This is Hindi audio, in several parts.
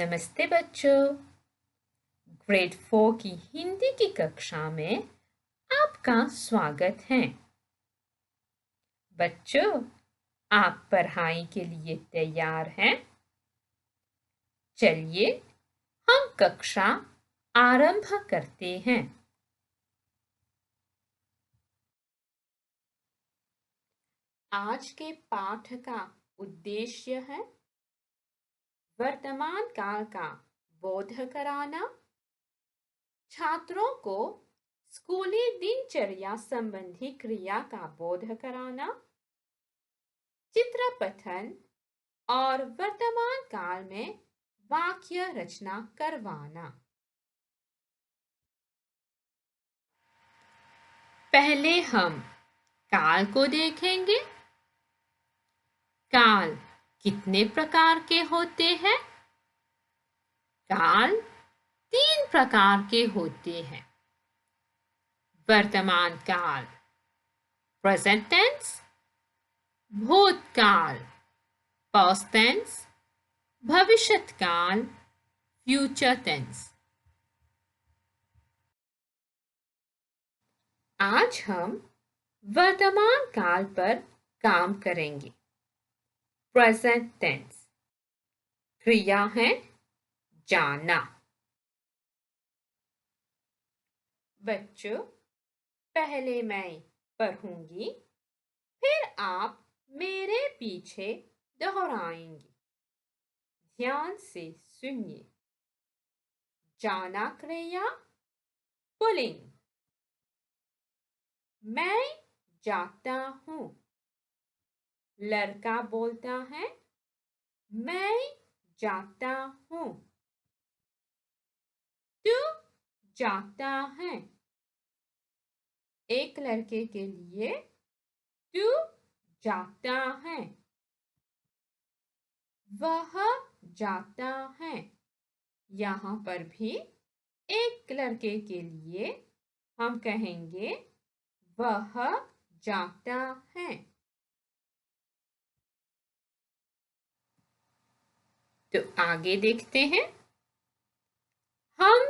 नमस्ते बच्चों। ग्रेड 4 की हिंदी की कक्षा में आपका स्वागत है। बच्चों, आप पढ़ाई के लिए तैयार हैं? चलिए हम कक्षा आरंभ करते हैं। आज के पाठ का उद्देश्य है वर्तमान काल का बोध कराना, छात्रों को स्कूली दिनचर्या संबंधी क्रिया का बोध कराना, चित्र पठन और वर्तमान काल में वाक्य रचना करवाना। पहले हम काल को देखेंगे। काल कितने प्रकार के होते हैं? काल 3 प्रकार के होते हैं। वर्तमान काल प्रेजेंट टेंस, भूतकाल पास्ट टेंस, भविष्यत काल फ्यूचर टेंस। आज हम वर्तमान काल पर काम करेंगे। प्रेजेंट टेंस क्रिया है जाना। बच्चों, पहले मैं पढ़ूंगी, फिर आप मेरे पीछे दोहराएंगे। ध्यान से सुनिए। जाना क्रिया पुल्लिंग। मैं जाता हूँ। लड़का बोलता है, मैं जाता हूँ। तू जाता है। एक लड़के के लिए तू जाता है। वह जाता है। यहाँ पर भी एक लड़के के लिए हम कहेंगे वह जाता है। तो आगे देखते हैं। हम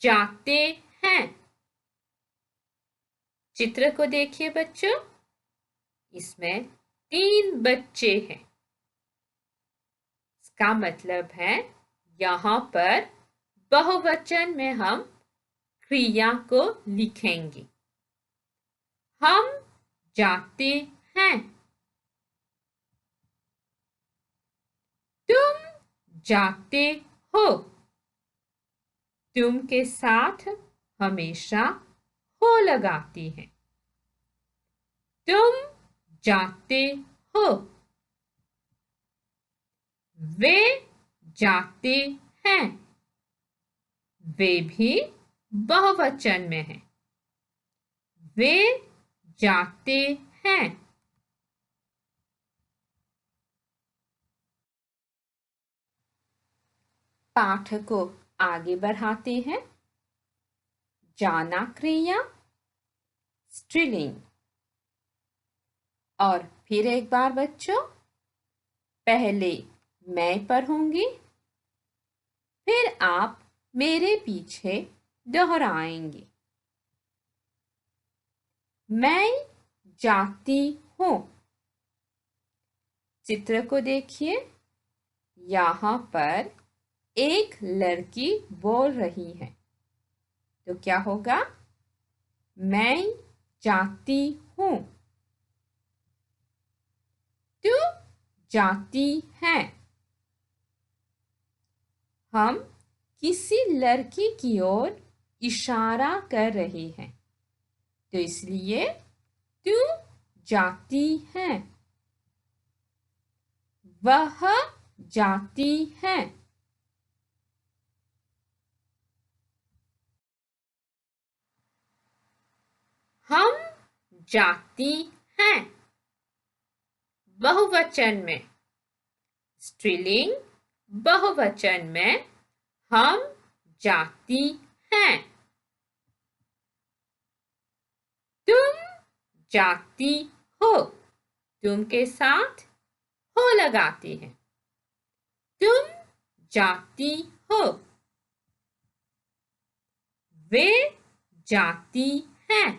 जाते हैं। चित्र को देखिए बच्चों। इसमें 3 बच्चे हैं। इसका मतलब है यहाँ पर बहुवचन में हम क्रिया को लिखेंगे। हम जाते हैं। तुम जाते हो। तुम के साथ हमेशा हो लगाते हैं। तुम जाते हो। वे जाते हैं। वे भी बहुवचन में है। वे जाते हैं। पाठ को आगे बढ़ाते हैं। जाना क्रिया स्त्रीलिंग। और फिर एक बार बच्चों, पहले मैं पढ़ूंगी, फिर आप मेरे पीछे दोहराएंगे। मैं जाती हूँ। चित्र को देखिए। यहाँ पर एक लड़की बोल रही है, तो क्या होगा? मैं जाती हूँ। तू जाती है। हम किसी लड़की की ओर इशारा कर रहे हैं, तो इसलिए तू जाती है। वह जाती है। हम जाती हैं। बहुवचन में स्त्रीलिंग, बहुवचन में हम जाती हैं। तुम जाती हो। तुम के साथ हो लगाती है। तुम जाती हो। वे जाती हैं।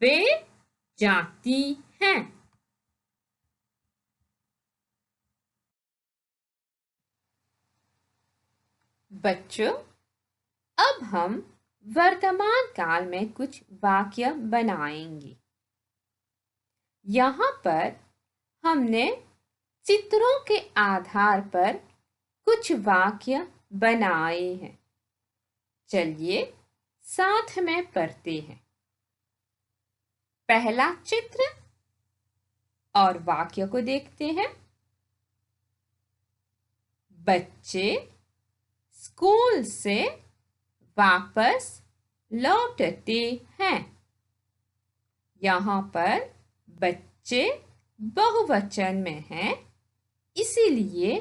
वे जाती हैं। बच्चों, अब हम वर्तमान काल में कुछ वाक्य बनाएंगे। यहाँ पर हमने चित्रों के आधार पर कुछ वाक्य बनाए हैं। चलिए साथ में पढ़ते हैं। पहला चित्र और वाक्य को देखते हैं। बच्चे स्कूल से वापस लौटते हैं। यहाँ पर बच्चे बहुवचन में हैं, इसीलिए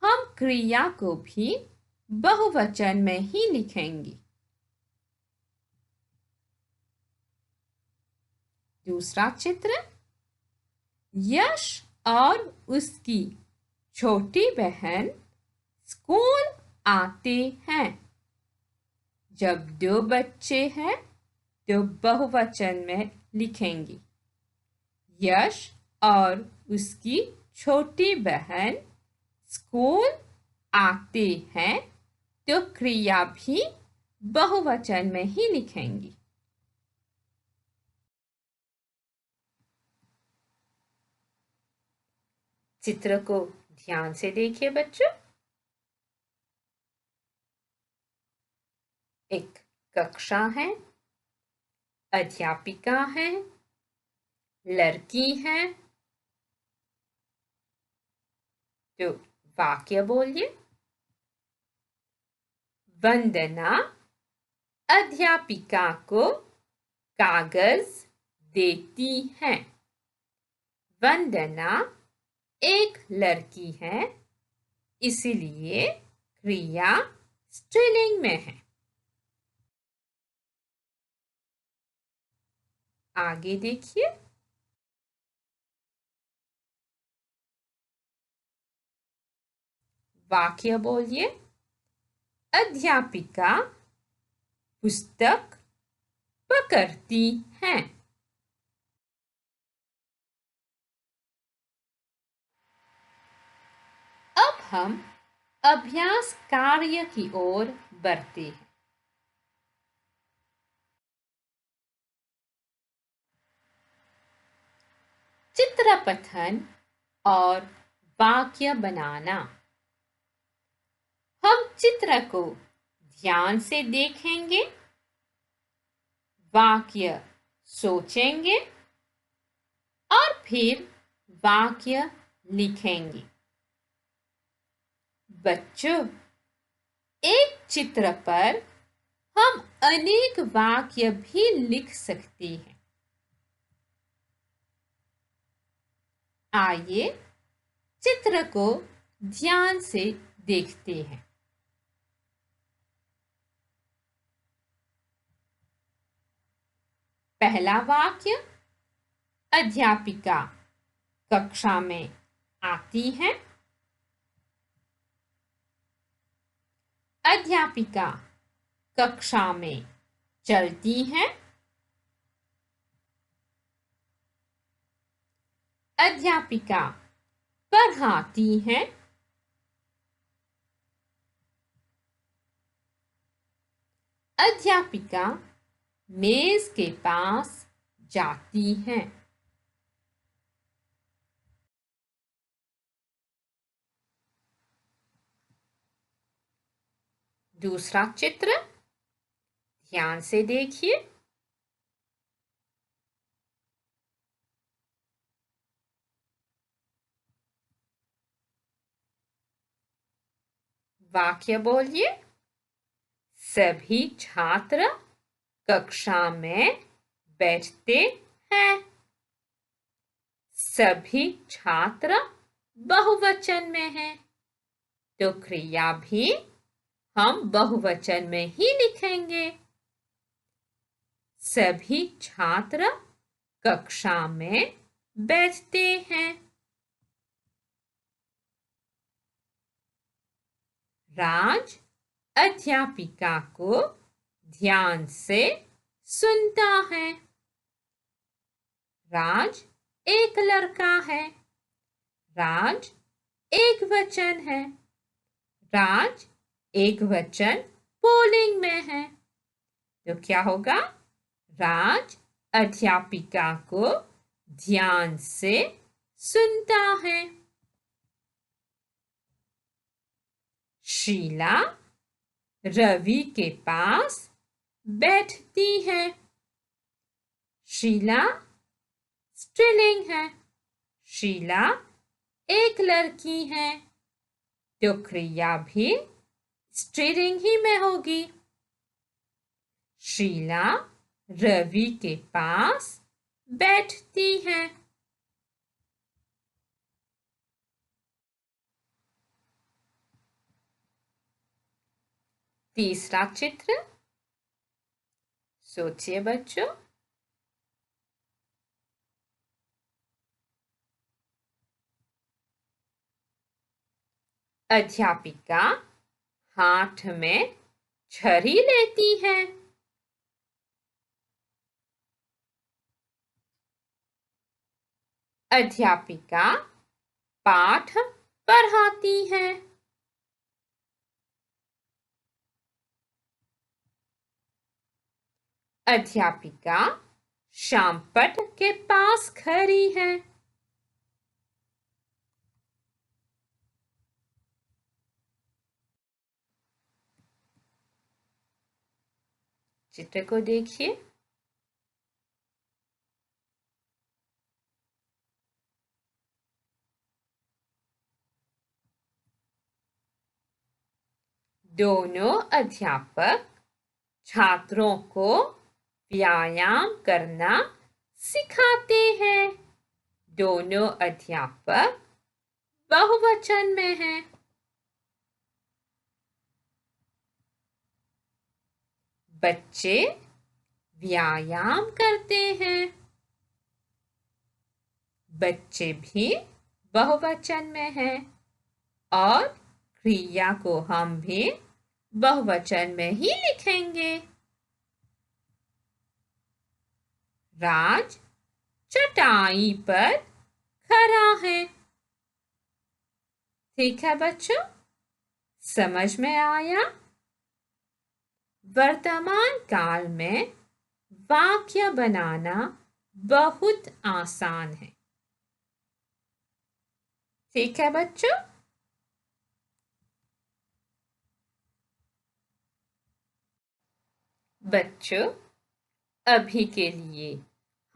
हम क्रिया को भी बहुवचन में ही लिखेंगे। दूसरा चित्र, यश और उसकी छोटी बहन स्कूल आते हैं। जब दो बच्चे हैं तो बहुवचन में लिखेंगे। यश और उसकी छोटी बहन स्कूल आते हैं तो क्रिया भी बहुवचन में ही लिखेंगे। चित्र को ध्यान से देखिए बच्चों। एक कक्षा है, अध्यापिका है, लड़की है। तो वाक्य बोलिए। वंदना अध्यापिका को कागज देती है। वंदना एक लड़की है, इसलिए क्रिया स्त्रीलिंग में है। आगे देखिए। वाक्य बोलिए। अध्यापिका पुस्तक पकड़ती है। अब हम अभ्यास कार्य की ओर बढ़ते हैं। चित्र पठन और वाक्य बनाना। हम चित्र को ध्यान से देखेंगे, वाक्य सोचेंगे और फिर वाक्य लिखेंगे। बच्चों, एक चित्र पर हम अनेक वाक्य भी लिख सकते हैं। आइए चित्र को ध्यान से देखते हैं। पहला वाक्य, अध्यापिका कक्षा में आती है। अध्यापिका कक्षा में चलती है। अध्यापिका पढ़ाती है। अध्यापिका मेज के पास जाती है। दूसरा चित्र ध्यान से देखिए। वाक्य बोलिए। सभी छात्र कक्षा में बैठते हैं। सभी छात्र बहुवचन में हैं, तो क्रिया भी हम बहुवचन में ही लिखेंगे। सभी छात्र कक्षा में बैठते हैं। राज अध्यापिका को ध्यान से सुनता है। राज एक लड़का है। राज एक वचन है। राज एक वचन पुल्लिंग में है। तो क्या होगा? राज अध्यापिका को ध्यान से सुनता है। शीला रवि के पास बैठती है। शीला स्त्रीलिंग है। शीला एक लड़की है। तो क्रिया भी स्त्रीलिंग ही में होगी। शीला रवि के पास बैठती है। तीसरा चित्र सोचिए बच्चों। अध्यापिका हाथ में छड़ी लेती है। अध्यापिका पाठ पढ़ाती है। अध्यापिका शामपट के पास खड़ी है। चित्र को देखिए। दोनों अध्यापक छात्रों को व्यायाम करना सिखाते हैं। दोनों अध्यापक बहुवचन में हैं। बच्चे व्यायाम करते हैं। बच्चे भी बहुवचन में हैं और क्रिया को हम भी बहुवचन में ही लिखेंगे। राज चटाई पर खड़ा है। ठीक है बच्चों, समझ में आया? वर्तमान काल में वाक्य बनाना बहुत आसान है। ठीक है बच्चों? बच्चों, अभी के लिए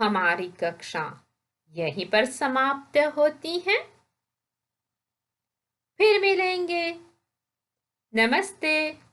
हमारी कक्षा यहीं पर समाप्त होती है। फिर मिलेंगे। नमस्ते।